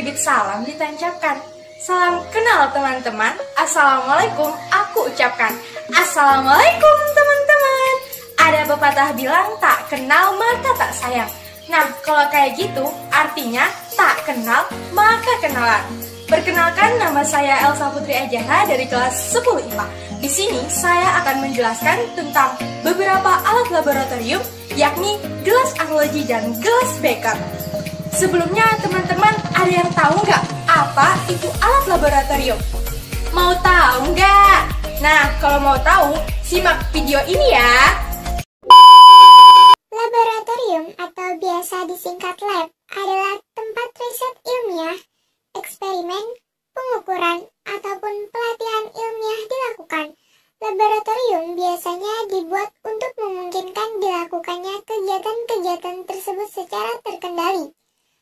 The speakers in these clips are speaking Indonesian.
bibit salam ditancapkan. Salam kenal teman-teman, assalamualaikum aku ucapkan. Assalamualaikum teman-teman. Ada pepatah bilang tak kenal maka tak sayang. Nah, kalau kayak gitu artinya tak kenal maka kenalan. Perkenalkan, nama saya Elsa Putri Ajaha dari kelas 10 IPA. Di sini saya akan menjelaskan tentang beberapa alat laboratorium, yakni gelas arloji dan gelas beker. Sebelumnya teman-teman ada yang tahu nggak apa itu alat laboratorium? Mau tahu nggak? Nah, kalau mau tahu, simak video ini ya. Laboratorium atau biasa disingkat lab adalah tempat riset ilmiah, eksperimen, pengukuran, ataupun pelatihan ilmiah dilakukan. Laboratorium biasanya dibuat untuk memungkinkan dilakukannya kegiatan-kegiatan tersebut secara terkendali.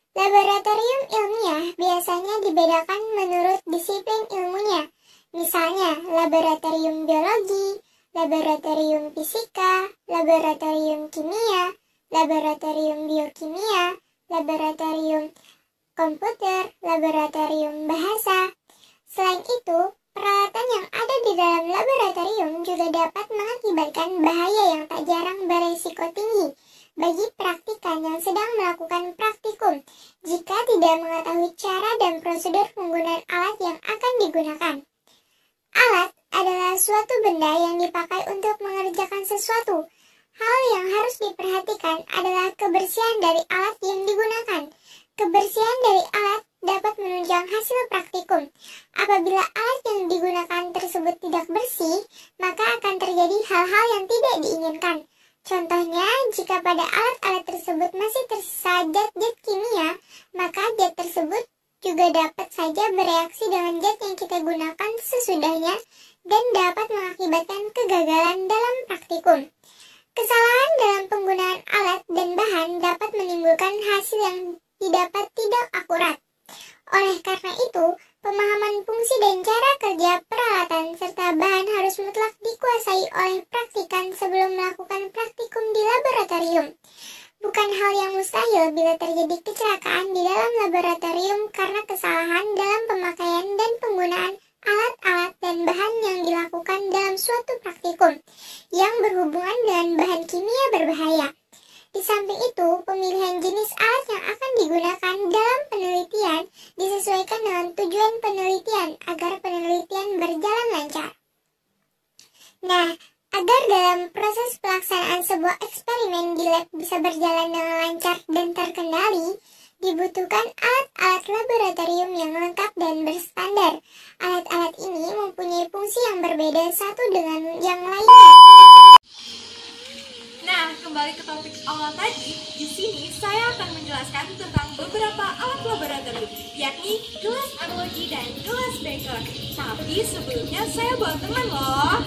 Laboratorium ilmiah biasanya dibedakan menurut disiplin ilmunya, misalnya laboratorium biologi, laboratorium fisika, laboratorium kimia, laboratorium biokimia, laboratorium komputer, laboratorium bahasa. Selain itu, peralatan yang ada di dalam laboratorium juga dapat mengakibatkan bahaya yang tak jarang beresiko tinggi bagi praktikan yang sedang melakukan praktikum jika tidak mengetahui cara dan prosedur penggunaan alat yang akan digunakan. Alat adalah suatu benda yang dipakai untuk mengerjakan sesuatu. Hal yang harus diperhatikan adalah kebersihan dari alat yang digunakan. Kebersihan dari alat dapat menunjang hasil praktikum. Apabila alat yang digunakan tersebut tidak bersih, maka akan terjadi hal-hal yang tidak diinginkan. Contohnya, jika pada alat-alat tersebut masih tersisa zat-zat kimia, maka zat tersebut juga dapat saja bereaksi dengan zat yang kita gunakan sesudahnya dan dapat mengakibatkan kegagalan dalam praktikum. Kesalahan dalam penggunaan alat dan bahan dapat menimbulkan hasil yang didapat tidak akurat. Oleh karena itu, pemahaman fungsi dan cara kerja peralatan serta bahan harus mutlak dikuasai oleh praktikan sebelum melakukan praktikum di laboratorium. Bukan hal yang mustahil bila terjadi kecelakaan di dalam laboratorium karena kesalahan dalam pemakaian dan penggunaan alat-alat dan bahan yang dilakukan dalam suatu praktikum yang berhubungan dengan bahan kimia berbahaya. Di samping itu, pemilihan jenis alat yang akan digunakan dalam penelitian disesuaikan dengan tujuan penelitian agar penelitian berjalan lancar. Nah, agar dalam proses pelaksanaan sebuah eksperimen di lab bisa berjalan dengan lancar dan terkendali, dibutuhkan alat-alat laboratorium yang lengkap dan berstandar. Alat-alat ini mempunyai fungsi yang berbeda satu dengan yang lainnya. Nah, kembali ke topik awal tadi, di sini saya akan menjelaskan tentang beberapa alat laboratorium, yakni gelas arloji dan gelas beker. Tapi sebelumnya saya bawa teman loh.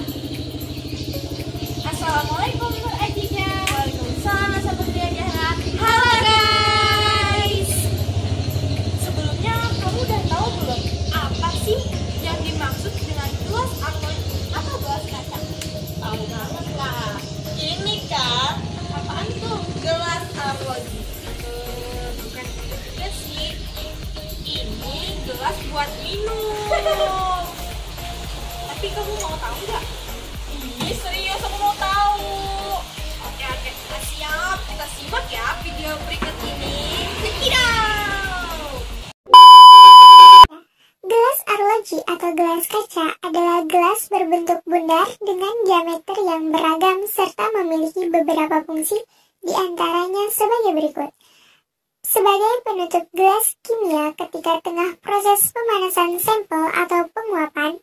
Assalamualaikum Nur Ajija. Waalaikumsalam Elsa Putri Ajaha. Halo guys. Sebelumnya kamu udah tahu belum apa sih yang dimaksud dengan gelas arloji atau gelas kaca? Tahu banget lah. Ini kan, apaan tuh gelas arloji? Bukan juga sih. Ini gelas buat minum. Tapi kamu mau tahu nggak? Ih, serius aku mau tahu. Oke, siap. Kita simak ya video berikut ini. Check it out. Gelas arloji atau gelas kaca adalah gelas berbentuk bundar dengan diameter yang beragam serta memiliki beberapa fungsi, di antaranya sebagai berikut. Sebagai penutup gelas kimia ketika tengah proses pemanasan sampel atau penguapan,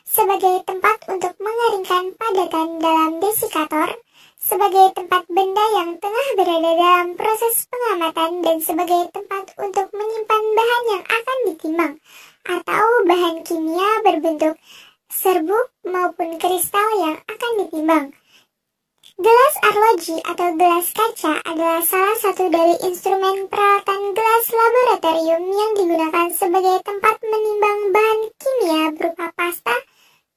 sebagai tempat untuk mengeringkan padatan dalam desikator, sebagai tempat benda yang tengah berada dalam proses pengamatan, dan sebagai tempat untuk menyimpan bahan yang akan ditimbang, atau bahan kimia berbentuk serbuk maupun kristal yang akan ditimbang. Gelas arloji atau gelas kaca adalah salah satu dari instrumen peralatan gelas laboratorium yang digunakan sebagai tempat menimbang bahan kimia berupa pasta,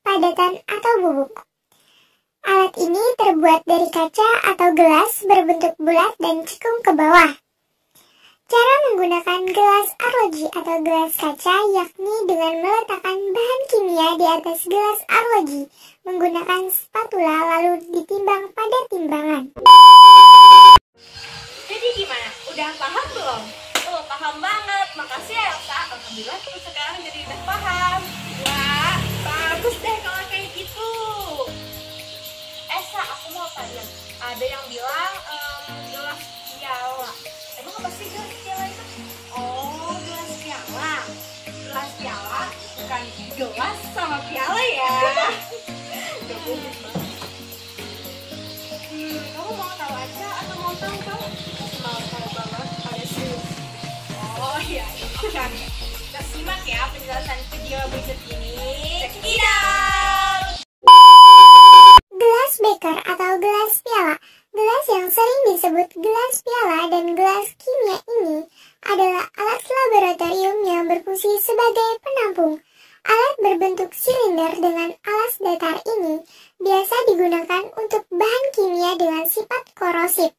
padatan, atau bubuk. Alat ini terbuat dari kaca atau gelas berbentuk bulat dan cekung ke bawah. Cara menggunakan gelas arloji atau gelas kaca yakni dengan meletakkan bahan kimia di atas gelas arloji, menggunakan spatula lalu ditimbang pada timbangan. Jadi gimana? Udah paham belum? Oh, paham banget. Makasih ya Elsa. Alhamdulillah aku sekarang jadi udah paham. Wah, bagus deh kalau kayak gitu. Esa, aku mau tanya. Ada yang bilang gelas piala. Emang apa sih gelas piala itu? Oh, gelas piala. Gelas piala bukan gelas sama piala ya. Kamu mau tahu aja atau mau tahu kamu? Mau tahu banget, ada sih. Oh iya, kan. Kita simak ya penjelasan video berikut ini. Check it out. Gelas beker atau gelas piala. Gelas yang sering disebut gelas piala dan gelas kimia ini adalah alat laboratorium yang berfungsi sebagai penampung. Alat berbentuk silinder dengan alas datar ini biasa digunakan untuk bahan kimia dengan sifat korosif.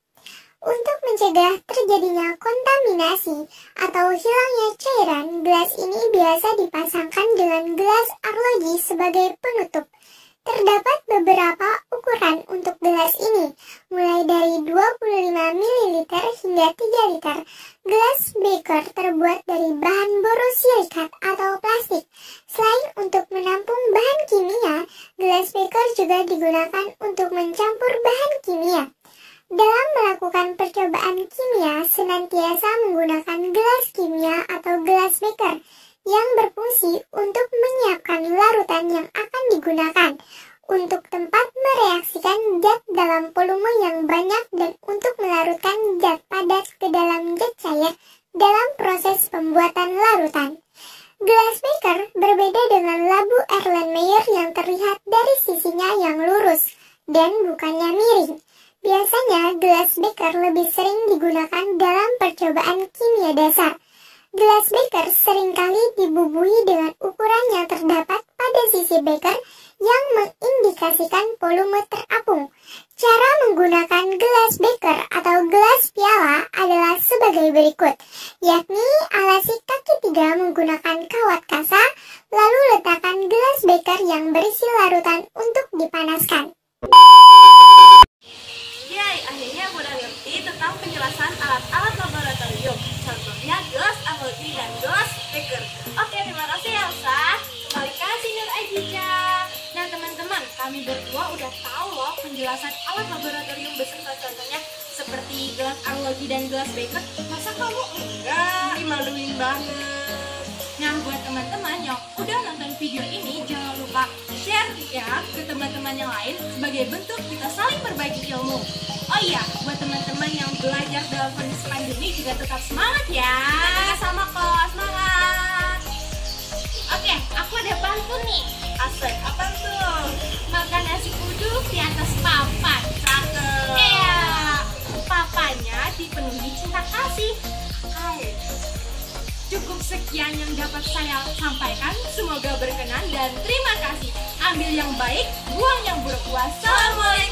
Untuk mencegah terjadinya kontaminasi atau hilangnya cairan, gelas ini biasa dipasangkan dengan gelas arloji sebagai penutup. Terdapat beberapa ukuran untuk gelas ini, mulai dari 25 ml hingga 3 liter. Gelas beker terbuat dari bahan borosilikat atau plastik. Selain untuk menampung bahan kimia, gelas beker juga digunakan untuk mencampur bahan kimia. Dalam melakukan percobaan kimia, senantiasa menggunakan gelas kimia atau gelas beker yang berfungsi untuk menyiapkan larutan yang akan digunakan, untuk tempat mereaksikan zat dalam volume yang banyak dan untuk melarutkan zat padat ke dalam zat cair dalam proses pembuatan larutan. Gelas beker berbeda dengan labu Erlenmeyer yang terlihat dari sisinya yang lurus dan bukannya miring. Biasanya gelas beker lebih sering digunakan dalam percobaan kimia dasar. Gelas beker seringkali dibubuhi dengan ukuran yang terdapat pada sisi beker yang mengindikasikan volume terapung. Cara menggunakan gelas beker atau gelas piala adalah sebagai berikut, yakni alasi kaki 3 menggunakan kawat kasa, lalu letakkan gelas beker yang berisi larutan untuk dipanaskan. Yay, akhirnya aku udah ngerti tentang penjelasan alat-alat laboratorium. Contohnya gelas arloji dan gelas beker. Oke, terima kasih Elsa. Terima kasih Nur Aziza. Nah teman-teman, kami berdua udah tahu loh penjelasan alat laboratorium beserta contohnya seperti gelas arloji dan gelas beker. Masa kamu enggak? Maluin banget. Nah buat teman-teman yang udah nonton video ini, jangan lupa share ya ke teman-teman yang lain sebagai bentuk kita saling berbagi ilmu. Oh iya, buat teman-teman yang belajar dalam kondisi pandemi juga tetap semangat ya. Sama kok, semangat. Oke, aku ada pantun nih. Asik, apa tuh? Makan nasi uduk di atas papan. Cakep. Iya, papannya dipenuhi cinta kasih. Cukup sekian yang dapat saya sampaikan. Semoga berkenan dan terima kasih. Ambil yang baik, buang yang buruk. Wassalamualaikum.